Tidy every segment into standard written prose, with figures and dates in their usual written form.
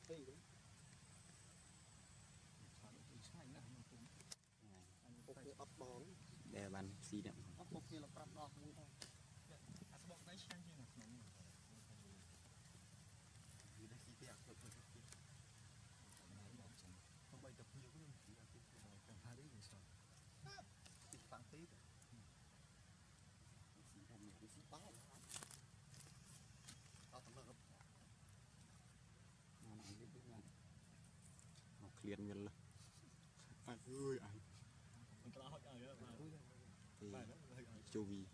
Thì đấy. Này nè, ok ấp bón. Để bàn xì đậm. Ok là prap đọc mũi thôi. À sao bọn đấy sang như nào nó Vì đây xì tiạc được rồi. không bay tập nhiều cái gì là cái còn hai đấy thì sao Thì tăng tí rồi. Xì hồng này xì báo. Tao tầm hợp. Nó nói đến này. Nó liền nhân là. Anh ơi anh. mình có hỏi ai đó Thì chu vi.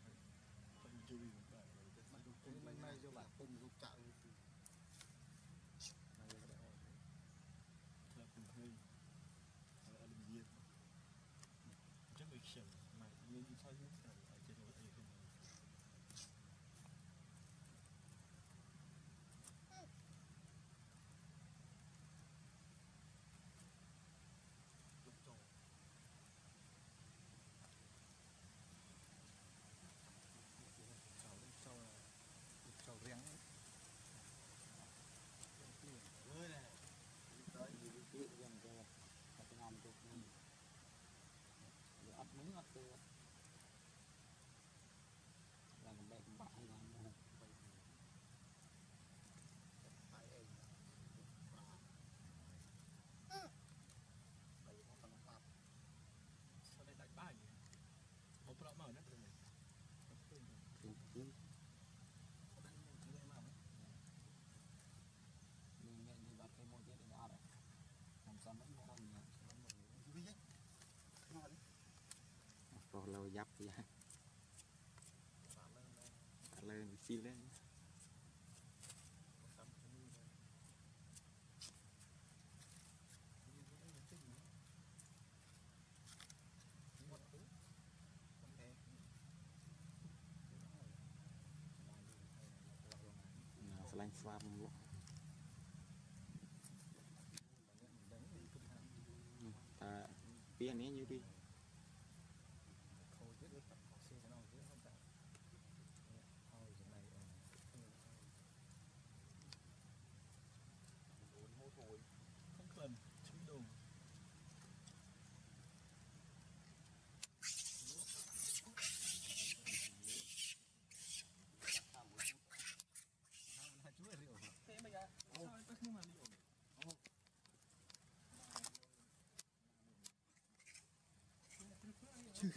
Mình may cho bạn cùng giúp chạy. này là đại hội là cùng hơi là linh viên chắc bị khiển mà nên đi soi hết ở trên đó thì không Đúng rồi. chào riêng Ơi này. Tới Đi tiện dần cho các ngon chụp này. Rồi ấp mứng ấp tưa. Là một bè cũng bại là một. phải em. Đây có phần pháp. sau đây đánh bài gì một pro mở nhất rồi này Kiếm. mà Mình nghe như bắt cái môi chết để ra rồi. Làm sao mất một con nhỉ? Chú biết. Ngon đấy. Rồi lâu dập thì lên xì lên. Selain swab lu. Ta pia này như đi. thôi chứ xe cái nào chứ không phải thôi giờ này không cần chú đồng chú là rượu thế bây giờ sao tôi không làm rượu Chứ.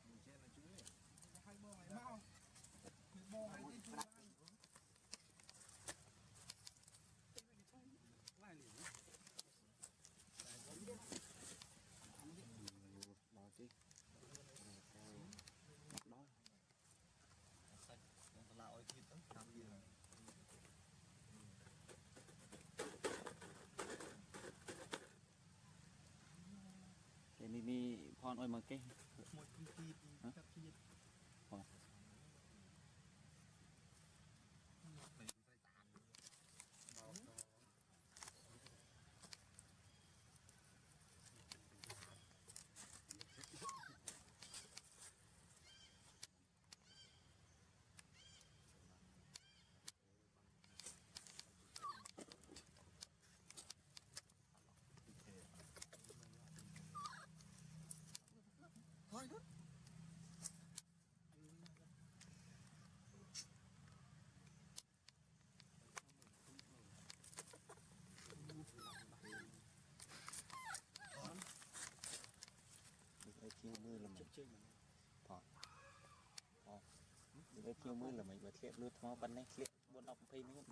mình che là chú ấy hai bò mày mau bò mày đi chú Lại liền. Đó chứ. Đó. Xanh. Nó là oi thịt đó, làm gì rồi. Cái mini phone ơi mà cái. Một thịt cắt thịt. Ờ. Này tay tàn. Bao thôi đó. Cái kêu mưa là mình Trên thọ. Cái kêu mưa là mình phải thiệt lướt hoa bắn này thiệt buồn đọc phim nữa.